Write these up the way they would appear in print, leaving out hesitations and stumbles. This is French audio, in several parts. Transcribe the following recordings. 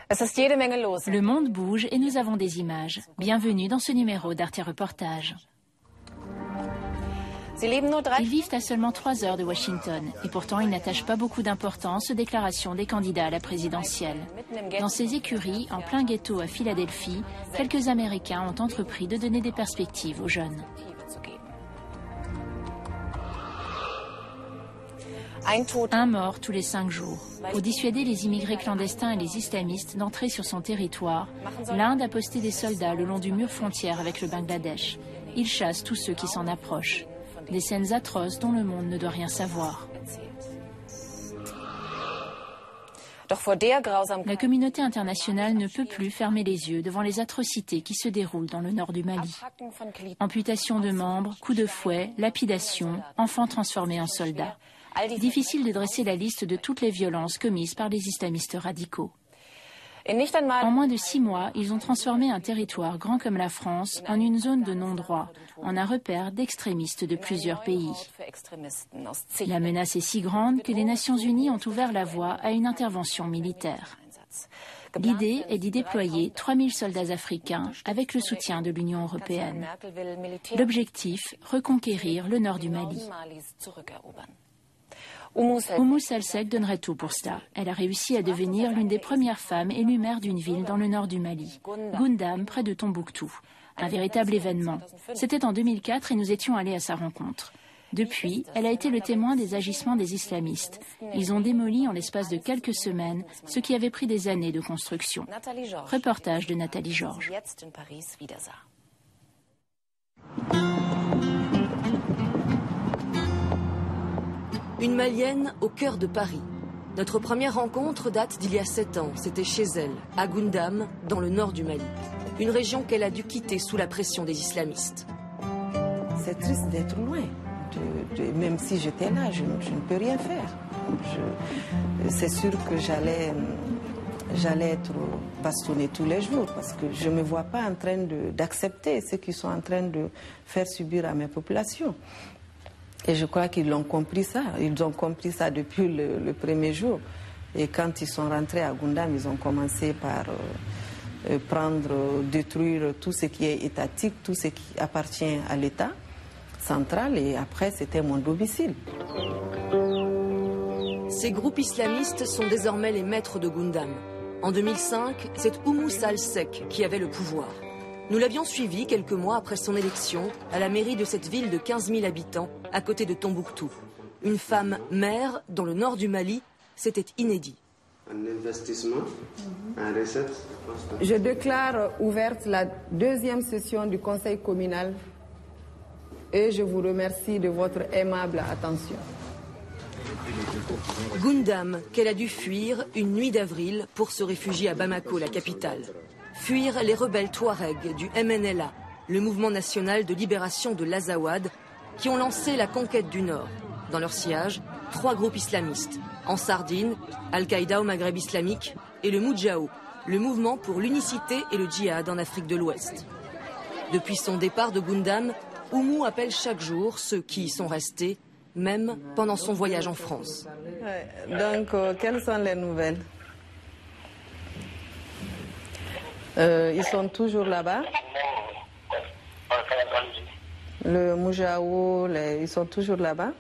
Le monde bouge et nous avons des images. Bienvenue dans ce numéro d'Arte Reportage. Ils vivent à seulement 3 heures de Washington et pourtant ils n'attachent pas beaucoup d'importance aux déclarations des candidats à la présidentielle. Dans ces écuries, en plein ghetto à Philadelphie, quelques Américains ont entrepris de donner des perspectives aux jeunes. Un mort tous les 5 jours. Pour dissuader les immigrés clandestins et les islamistes d'entrer sur son territoire, l'Inde a posté des soldats le long du mur frontière avec le Bangladesh. Ils chassent tous ceux qui s'en approchent. Des scènes atroces dont le monde ne doit rien savoir. La communauté internationale ne peut plus fermer les yeux devant les atrocités qui se déroulent dans le nord du Mali. Amputation de membres, coups de fouet, lapidation, enfants transformés en soldats. Difficile de dresser la liste de toutes les violences commises par les islamistes radicaux. En moins de 6 mois, ils ont transformé un territoire grand comme la France en une zone de non-droit, en un repère d'extrémistes de plusieurs pays. La menace est si grande que les Nations Unies ont ouvert la voie à une intervention militaire. L'idée est d'y déployer 3000 soldats africains avec le soutien de l'Union européenne. L'objectif, reconquérir le nord du Mali. Oumou Salsek donnerait tout pour cela. Elle a réussi à devenir l'une des premières femmes élues maire d'une ville dans le nord du Mali, Goundam, près de Tombouctou. Un véritable événement. C'était en 2004 et nous étions allés à sa rencontre. Depuis, elle a été le témoin des agissements des islamistes. Ils ont démoli en l'espace de quelques semaines ce qui avait pris des années de construction. Reportage de Nathalie Georges. Une Malienne au cœur de Paris. Notre première rencontre date d'il y a 7 ans. C'était chez elle, à Goundam, dans le nord du Mali. Une région qu'elle a dû quitter sous la pression des islamistes. C'est triste d'être loin. Même si j'étais là, je ne peux rien faire. C'est sûr que j'allais être bastonnée tous les jours parce que je ne me vois pas en train d'accepter ce qu'ils sont en train de faire subir à mes populations. Et je crois qu'ils l'ont compris ça. Ils ont compris ça depuis le premier jour. Et quand ils sont rentrés à Goundam, ils ont commencé par détruire tout ce qui est étatique, tout ce qui appartient à l'État central. Et après, c'était mon domicile. Ces groupes islamistes sont désormais les maîtres de Goundam. En 2005, c'est Oumou Salsek qui avait le pouvoir. Nous l'avions suivi quelques mois après son élection à la mairie de cette ville de 15 000 habitants, à côté de Tombouctou. Une femme maire dans le nord du Mali, c'était inédit. Un investissement, un recette. Je déclare ouverte la 2e session du conseil communal et je vous remercie de votre aimable attention. Goundam, qu'elle a dû fuir une nuit d'avril pour se réfugier à Bamako, la capitale. Fuir les rebelles Touaregs du MNLA, le mouvement national de libération de l'Azawad, qui ont lancé la conquête du Nord. Dans leur sillage, 3 groupes islamistes. En Sardine, Al-Qaïda au Maghreb islamique et le Moudjahou, le mouvement pour l'unicité et le djihad en Afrique de l'Ouest. Depuis son départ de Goundam, Oumou appelle chaque jour ceux qui y sont restés, même pendant son voyage en France. Donc, quelles sont les nouvelles ? Ils sont toujours là-bas. Le Moudjahou, ils sont toujours là-bas.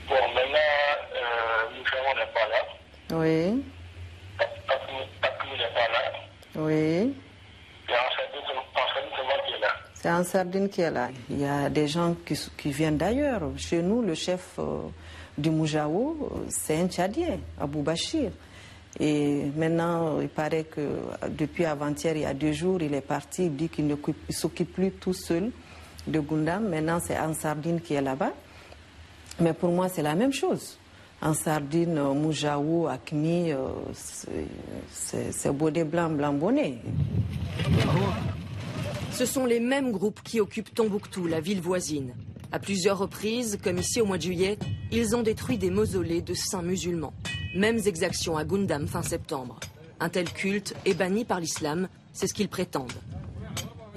Bon, maintenant, Moudjahou n'est pas là. Oui. Papou n'est pas là. Oui. Et Ansardine, c'est moi qui est là. C'est Ansardine qui est là. Il y a des gens qui viennent d'ailleurs. Chez nous, le chef du Moudjahou, c'est un Tchadien, Abou Bachir. Et maintenant, il paraît que depuis avant-hier, il y a 2 jours, il est parti. Il dit qu'il ne s'occupe plus tout seul de Goundam. Maintenant, c'est Ansardine qui est là-bas. Mais pour moi, c'est la même chose. Ansardine, Moudjahou, Akmi, c'est bonnet blanc, blanc bonnet. Ce sont les mêmes groupes qui occupent Tombouctou, la ville voisine. À plusieurs reprises, comme ici au mois de juillet, ils ont détruit des mausolées de saints musulmans. Mêmes exactions à Goundam fin septembre. Un tel culte est banni par l'islam, c'est ce qu'ils prétendent.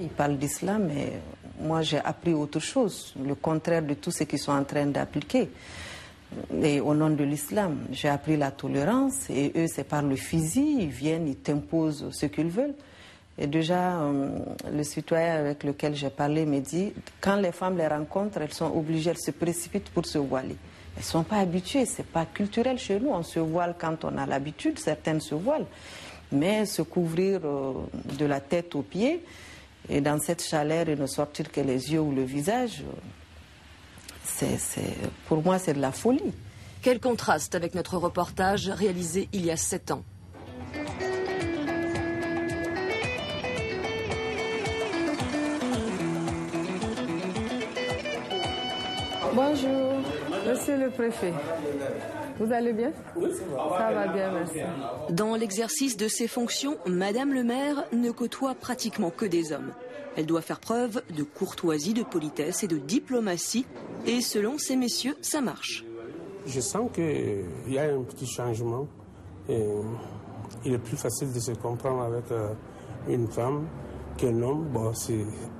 Ils parlent d'islam, mais moi j'ai appris autre chose, le contraire de tout ce qu'ils sont en train d'appliquer. Et au nom de l'islam, j'ai appris la tolérance et eux, c'est par le physique, ils viennent, ils t'imposent ce qu'ils veulent. Et déjà, le citoyen avec lequel j'ai parlé me dit, quand les femmes les rencontrent, elles sont obligées, elles se précipitent pour se voiler. Elles ne sont pas habituées, ce n'est pas culturel chez nous. On se voile quand on a l'habitude, certaines se voilent. Mais se couvrir de la tête aux pieds, et dans cette chaleur, et ne sortir que les yeux ou le visage, pour moi, c'est de la folie. Quel contraste avec notre reportage réalisé il y a 7 ans. Bonjour, monsieur le préfet. Vous allez bien? Oui, ça va bien, merci. Dans l'exercice de ses fonctions, Madame le maire ne côtoie pratiquement que des hommes. Elle doit faire preuve de courtoisie, de politesse et de diplomatie. Et selon ces messieurs, ça marche. Je sens qu'il y a un petit changement. Et il est plus facile de se comprendre avec une femme qu'un homme. Bon,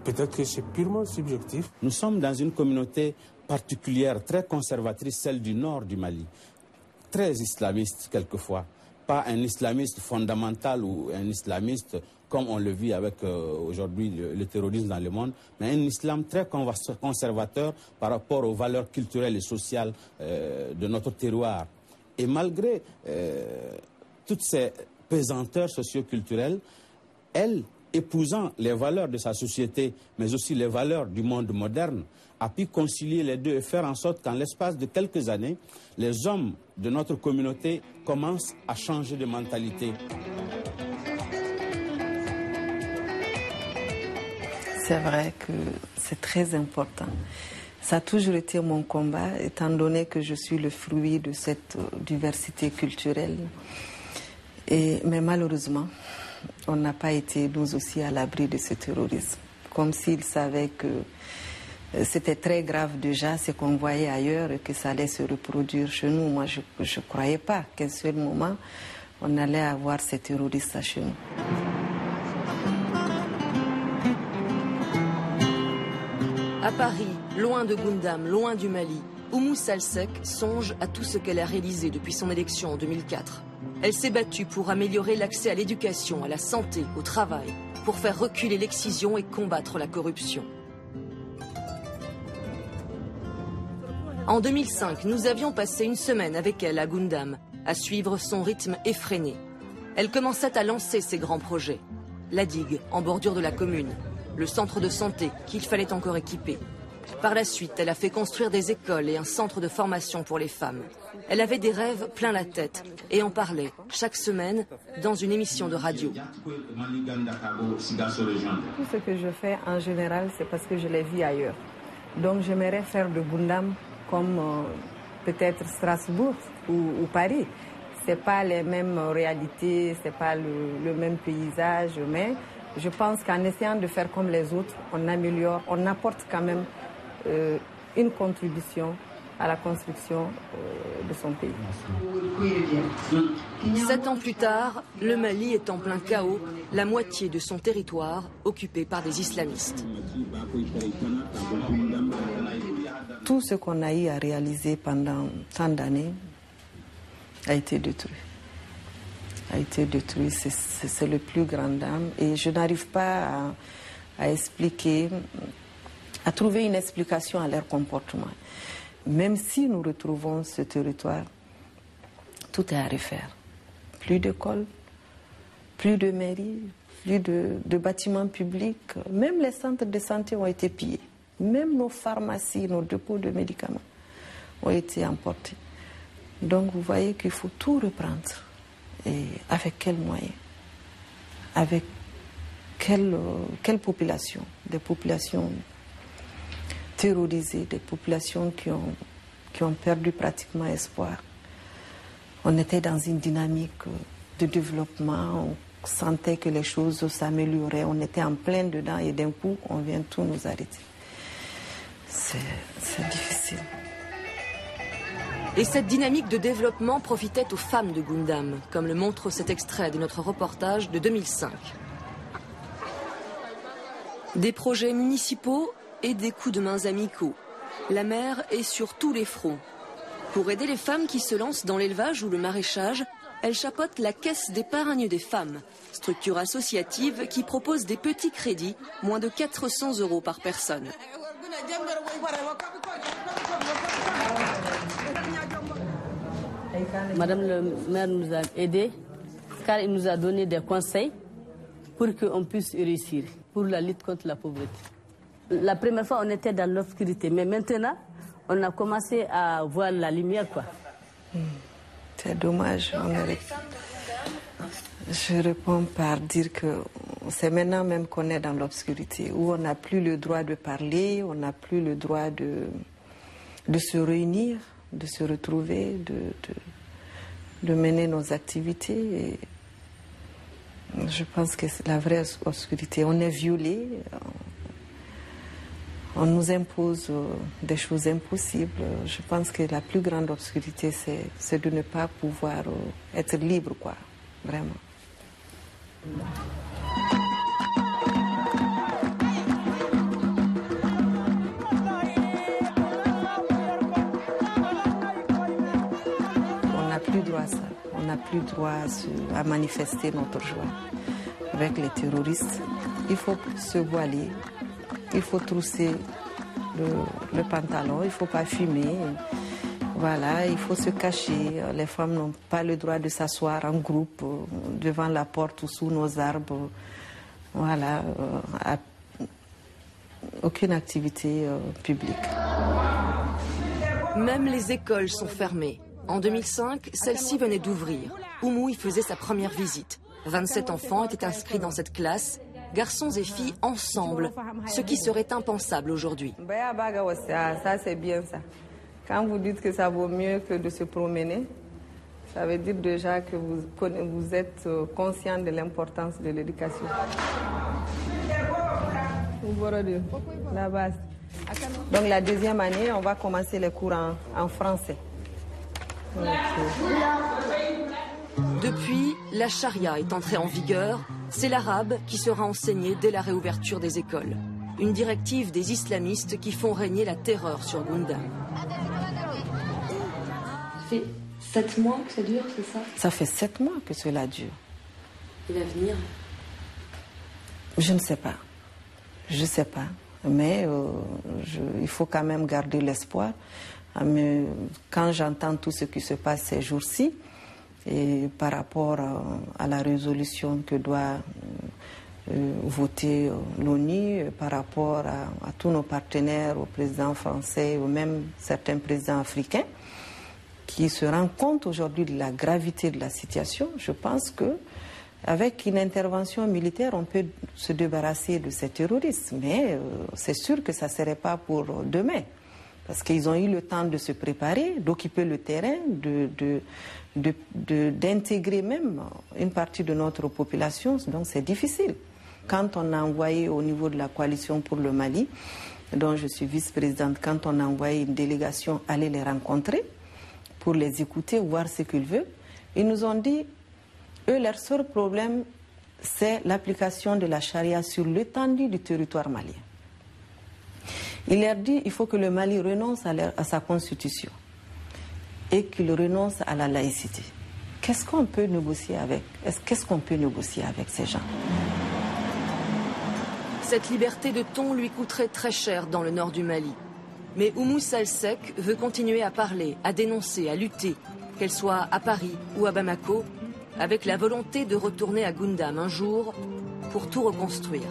peut-être que c'est purement subjectif. Nous sommes dans une communauté particulière, très conservatrice, celle du nord du Mali. Très islamiste quelquefois. Pas un islamiste fondamental ou un islamiste comme on le vit avec aujourd'hui le terrorisme dans le monde, mais un islam très conservateur par rapport aux valeurs culturelles et sociales de notre terroir. Et malgré toutes ces pesanteurs socioculturelles, elle, épousant les valeurs de sa société, mais aussi les valeurs du monde moderne, a pu concilier les deux et faire en sorte qu'en l'espace de quelques années, les hommes de notre communauté commencent à changer de mentalité. C'est vrai que c'est très important. Ça a toujours été mon combat, étant donné que je suis le fruit de cette diversité culturelle. Mais malheureusement, on n'a pas été, nous aussi, à l'abri de ce terrorisme. Comme s'ils savaient que c'était très grave déjà, ce qu'on voyait ailleurs, et que ça allait se reproduire chez nous. Moi, je ne croyais pas qu'à un seul moment, on allait avoir ces terroristes chez nous. À Paris, loin de Goundam, loin du Mali, Oumou Salsek songe à tout ce qu'elle a réalisé depuis son élection en 2004. Elle s'est battue pour améliorer l'accès à l'éducation, à la santé, au travail, pour faire reculer l'excision et combattre la corruption. En 2005, nous avions passé une semaine avec elle à Goundam, à suivre son rythme effréné. Elle commençait à lancer ses grands projets. La digue, en bordure de la commune, le centre de santé qu'il fallait encore équiper. Par la suite, elle a fait construire des écoles et un centre de formation pour les femmes. Elle avait des rêves plein la tête et en parlait chaque semaine dans une émission de radio. Tout ce que je fais en général, c'est parce que je l'ai vu ailleurs. Donc j'aimerais faire de Goundam comme peut-être Strasbourg ou Paris. Ce n'est pas les mêmes réalités, ce n'est pas le même paysage, mais je pense qu'en essayant de faire comme les autres, on améliore, on apporte quand même une contribution à la construction de son pays. 7 ans plus tard, le Mali est en plein chaos, la moitié de son territoire occupé par des islamistes. Tout ce qu'on a eu à réaliser pendant tant d'années a été détruit. C'est le plus grand drame et je n'arrive pas à expliquer, à trouver une explication à leur comportement. Même si nous retrouvons ce territoire, tout est à refaire. Plus d'écoles, plus de mairies, plus de bâtiments publics. Même les centres de santé ont été pillés. Même nos pharmacies, nos dépôts de médicaments ont été emportés. Donc vous voyez qu'il faut tout reprendre. Et avec quels moyens? Avec quelle population? Des populations terrorisées, des populations qui ont perdu pratiquement espoir. On était dans une dynamique de développement, on sentait que les choses s'amélioraient, on était en plein dedans et d'un coup, on vient tout nous arrêter. C'est difficile. Et cette dynamique de développement profitait aux femmes de Goundam, comme le montre cet extrait de notre reportage de 2005. Des projets municipaux et des coups de main amicaux. La mère est sur tous les fronts. Pour aider les femmes qui se lancent dans l'élevage ou le maraîchage, elle chapeaute la Caisse d'épargne des femmes, structure associative qui propose des petits crédits, moins de 400 € par personne. Madame le maire nous a aidés car il nous a donné des conseils pour qu'on puisse réussir pour la lutte contre la pauvreté. La première fois, on était dans l'obscurité, mais maintenant, on a commencé à voir la lumière, quoi. C'est dommage. Je réponds par dire que c'est maintenant même qu'on est dans l'obscurité, où on n'a plus le droit de parler, on n'a plus le droit de se réunir, de se retrouver, de mener nos activités. Et je pense que c'est la vraie obscurité. On est violé, on nous impose des choses impossibles. Je pense que la plus grande obscurité, c'est de ne pas pouvoir être libre, quoi, vraiment. On n'a plus droit à ça. On n'a plus droit à manifester notre joie. Avec les terroristes, il faut se voiler, il faut trousser le pantalon, il ne faut pas fumer. Voilà, il faut se cacher. Les femmes n'ont pas le droit de s'asseoir en groupe devant la porte ou sous nos arbres. Voilà, aucune activité publique. Même les écoles sont fermées. En 2005, celle-ci venait d'ouvrir. Oumou y faisait sa première visite. 27 enfants étaient inscrits dans cette classe, garçons et filles ensemble, ce qui serait impensable aujourd'hui. Ça, c'est bien ça. Quand vous dites que ça vaut mieux que de se promener, ça veut dire déjà que vous êtes conscient de l'importance de l'éducation. La base. Donc la deuxième année, on va commencer les cours en français. Depuis, la charia est entrée en vigueur. C'est l'arabe qui sera enseigné dès la réouverture des écoles. Une directive des islamistes qui font régner la terreur sur Goundam. Ça fait 7 mois que ça dure, c'est ça? Ça fait 7 mois que cela dure. Et l'avenir? Je ne sais pas. Je ne sais pas. Mais il faut quand même garder l'espoir. Mais quand j'entends tout ce qui se passe ces jours-ci, et par rapport à la résolution que doit voter l'ONU, par rapport à tous nos partenaires, au président français, ou même certains présidents africains, qui se rendent compte aujourd'hui de la gravité de la situation, je pense que avec une intervention militaire, on peut se débarrasser de ces terroristes. Mais c'est sûr que ça ne serait pas pour demain. Parce qu'ils ont eu le temps de se préparer, d'occuper le terrain, d'intégrer même une partie de notre population. Donc c'est difficile. Quand on a envoyé au niveau de la coalition pour le Mali, dont je suis vice-présidente, quand on a envoyé une délégation aller les rencontrer pour les écouter, voir ce qu'ils veulent, ils nous ont dit, eux, leur seul problème, c'est l'application de la charia sur l'étendue du territoire malien. Il leur dit qu'il faut que le Mali renonce à sa constitution et qu'il renonce à la laïcité. Qu'est-ce qu'on peut négocier avec ces gens? Cette liberté de ton lui coûterait très cher dans le nord du Mali. Mais Oumou Salsek veut continuer à parler, à dénoncer, à lutter, qu'elle soit à Paris ou à Bamako, avec la volonté de retourner à Goundam un jour pour tout reconstruire.